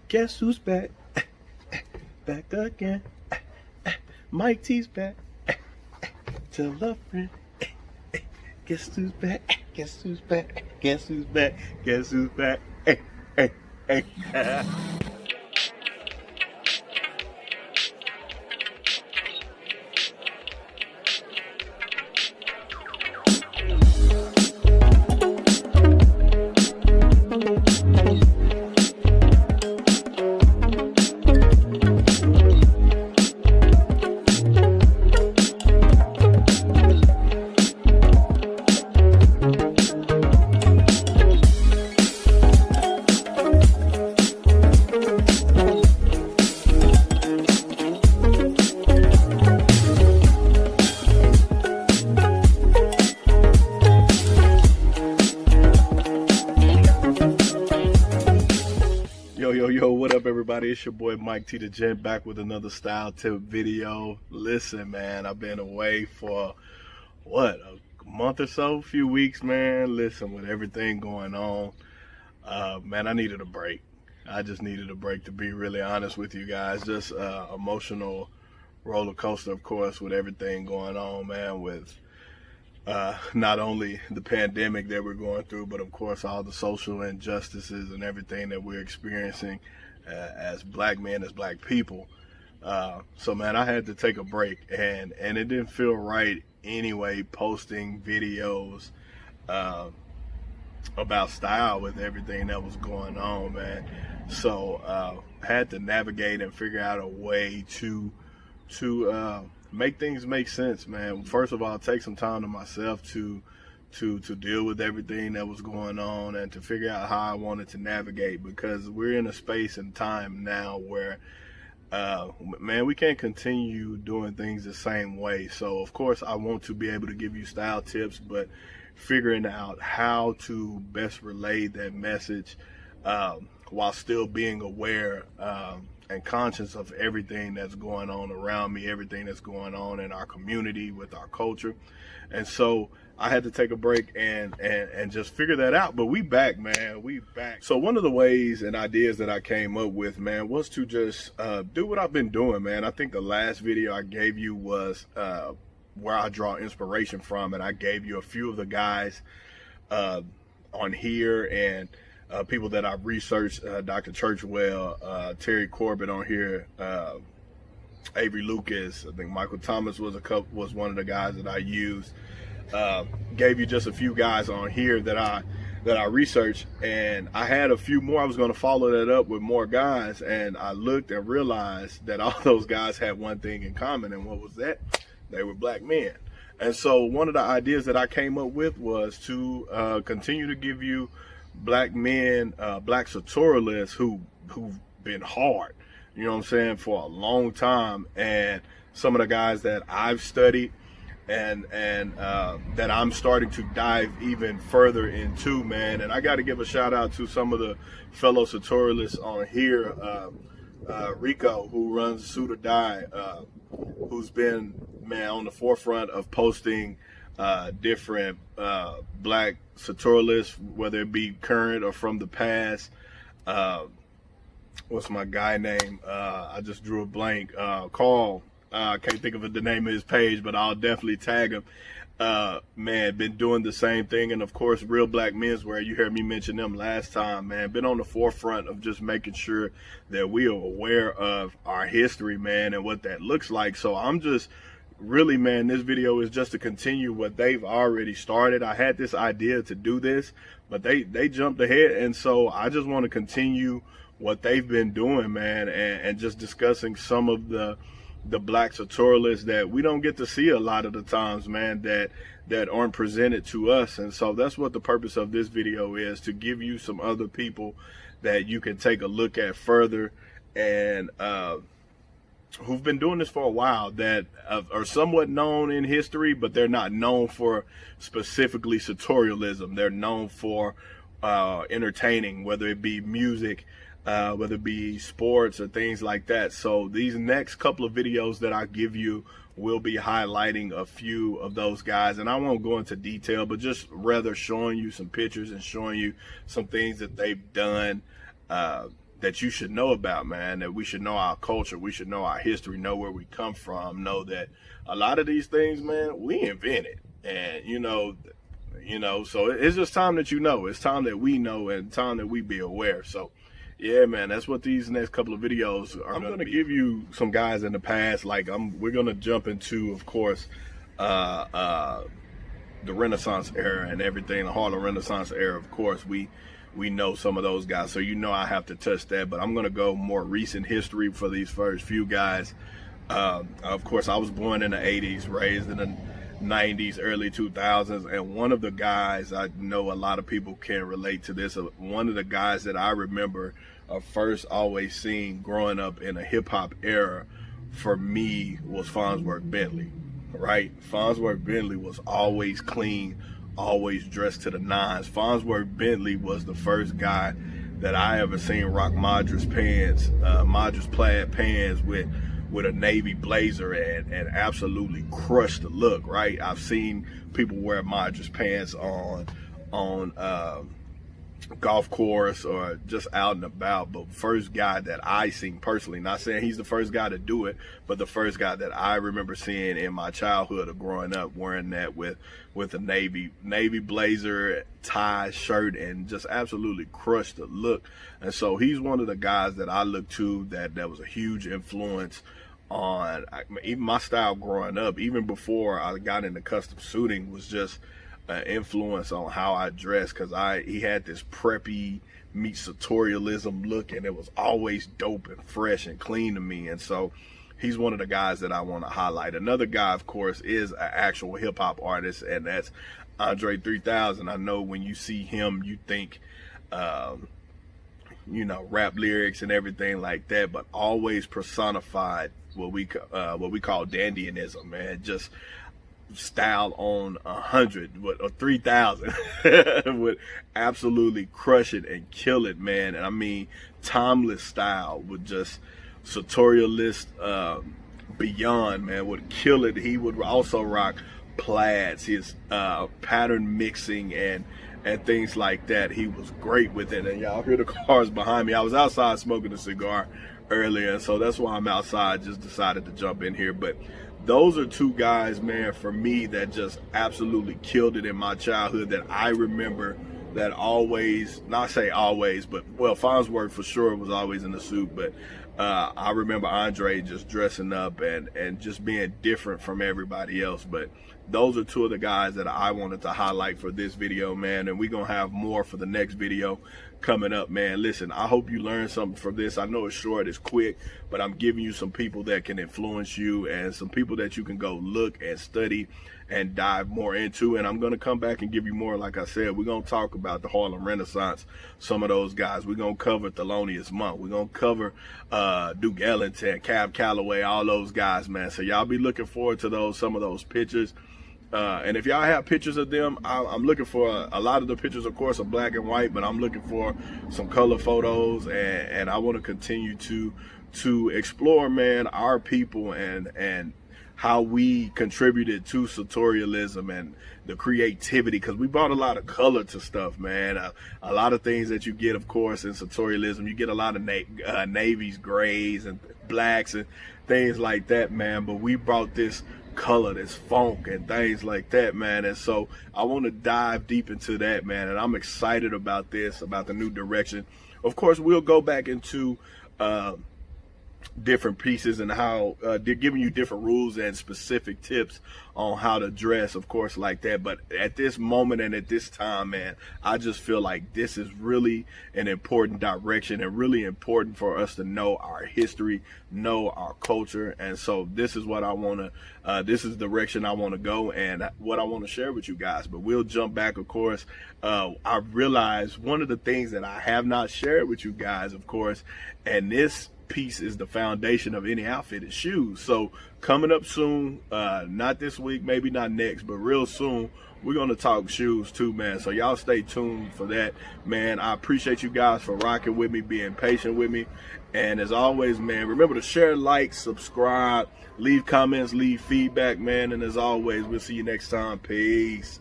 Guess who's back? Back again. Mike T's back. Tell a friend. Guess who's back? Guess who's back? Guess who's back? Guess who's back? Hey, hey, hey. Yo, what up, everybody? It's your boy Mike T the Gent back with another style tip video. Listen, man, I've been away for a month or so, a few weeks, man. Listen, with everything going on, man, I needed a break. I just needed a break, to be really honest with you guys. Just emotional roller coaster, of course, with everything going on, man, with not only the pandemic that we're going through, but of course all the social injustices and everything that we're experiencing as black men, as black people. So man, I had to take a break, and it didn't feel right anyway, posting videos about style with everything that was going on, man. So had to navigate and figure out a way to make things make sense, man. First of all, take some time to myself to deal with everything that was going on and to figure out how I wanted to navigate, because we're in a space and time now where man, we can't continue doing things the same way. So of course I want to be able to give you style tips, but figuring out how to best relay that message while still being aware and conscious of everything that's going on around me, everything that's going on in our community, with our culture. And so I had to take a break and just figure that out. But we back, man. We back. So one of the ways and ideas that I came up with, man, was to just do what I've been doing, man. I think the last video I gave you was where I draw inspiration from, and I gave you a few of the guys on here and people that I've researched, Dr. Churchwell, Terry Corbett on here, Avery Lucas. I think Michael Thomas was one of the guys that I used. Gave you just a few guys on here that I researched, and I had a few more. I was going to follow that up with more guys, and I looked and realized that all those guys had one thing in common, and what was that? They were black men. And so one of the ideas that I came up with was to continue to give you black men, black sartorialists who've been hard, you know what I'm saying, for a long time, and some of the guys that I've studied and that I'm starting to dive even further into, man. And I got to give a shout out to some of the fellow sartorialists on here, Rico, who runs Suit or Die, who's been, man, on the forefront of posting different black sartorialists, whether it be current or from the past. What's my guy name? I just drew a blank. Carl. I can't think of the name of his page, but I'll definitely tag him. Man, been doing the same thing. And of course, Real Black Menswear, you heard me mention them last time, man. Been on the forefront of just making sure that we are aware of our history, man, and what that looks like. So I'm just really, man, this video is just to continue what they've already started. I had this idea to do this, but they jumped ahead, and so I just want to continue what they've been doing, man, and just discussing some of the black sartorialists that we don't get to see a lot of the times, man, that aren't presented to us. And so that's what the purpose of this video is, to give you some other people that you can take a look at further, and who've been doing this for a while, that are somewhat known in history, but they're not known for specifically sartorialism. They're known for entertaining, whether it be music, whether it be sports or things like that. So these next couple of videos that I give you will be highlighting a few of those guys, and I won't go into detail, but just rather showing you some pictures and showing you some things that they've done that that you should know about, man, that we should know our culture, we should know our history, know where we come from, know that a lot of these things, man, we invented. And, you know, so it's just time that you know. It's time that we know and time that we be aware. So, yeah, man, that's what these next couple of videos are. I'm going to give you some guys in the past. Like, we're going to jump into, of course, the Renaissance era and everything, the Harlem Renaissance era. Of course, we know some of those guys, so you know I have to touch that. But I'm going to go more recent history for these first few guys. Of course, I was born in the 80s, raised in the 90s, early 2000s, and one of the guys, I know a lot of people can relate to this, one of the guys that I remember first always seeing growing up in a hip-hop era for me was Farnsworth Bentley, right? Farnsworth Bentley was always clean, always dressed to the nines. Farnsworth Bentley was the first guy that I ever seen rock Madras pants, Madras plaid pants with a navy blazer and absolutely crush the look, right? I've seen people wear Madras pants on golf course or just out and about, but first guy that I seen personally, not saying he's the first guy to do it, but the first guy that I remember seeing in my childhood of growing up wearing that with a navy blazer, tie, shirt, and just absolutely crushed the look. And so he's one of the guys that I look to that was a huge influence on even my style growing up. Even before I got into custom suiting, was just an influence on how I dress, because he had this preppy meets sartorialism look, and it was always dope and fresh and clean to me. And so he's one of the guys that I want to highlight. Another guy, of course, is an actual hip-hop artist, and that's Andre 3000. I know when you see him, you think you know, rap lyrics and everything like that, but always personified what we call dandyism, man. Just style on 100 or 3000 would absolutely crush it and kill it, man. And I mean, timeless style with just Sartorialist beyond, man, would kill it. He would also rock plaids, his pattern mixing and things like that. He was great with it. And y'all hear the cars behind me. I was outside smoking a cigar earlier, so that's why I'm outside, just decided to jump in here. But those are two guys, man, for me that just absolutely killed it in my childhood, that I remember, that always, not say always, but well, Farnsworth for sure was always in the suit, but I remember Andre just dressing up and just being different from everybody else. But those are two of the guys that I wanted to highlight for this video, man, and we're gonna have more for the next video coming up, man. Listen, I hope you learned something from this. I know it's short, it's quick, but I'm giving you some people that can influence you and some people that you can go look and study and dive more into. And I'm going to come back and give you more. Like I said, we're going to talk about the Harlem Renaissance, some of those guys. We're going to cover Thelonious Monk. We're going to cover Duke Ellington, Cab Calloway, all those guys, man. So y'all be looking forward to some of those pictures. And if y'all have pictures of them, I'm looking for a lot of the pictures, of course, are black and white, but I'm looking for some color photos, and I want to continue to explore, man, our people and how we contributed to sartorialism and the creativity, because we brought a lot of color to stuff, man. A lot of things that you get, of course, in sartorialism, you get a lot of navies, grays, and blacks and things like that, man. But we brought this color, this funk and things like that, man. And so I want to dive deep into that, man. And I'm excited about this, about the new direction. Of course, we'll go back into different pieces and how they're giving you different rules and specific tips on how to dress, of course, like that. But at this moment and at this time, man, I just feel like this is really an important direction and really important for us to know our history, know our culture. And so this is what I want to, this is the direction I want to go and what I want to share with you guys. But we'll jump back, of course. I realized one of the things that I have not shared with you guys, of course, and this piece is the foundation of any outfit, is shoes. So coming up soon, not this week, maybe not next, but real soon, we're going to talk shoes too, man. So y'all stay tuned for that, man. I appreciate you guys for rocking with me, being patient with me. And as always, man, remember to share, like, subscribe, leave comments, leave feedback, man. And as always, we'll see you next time. Peace.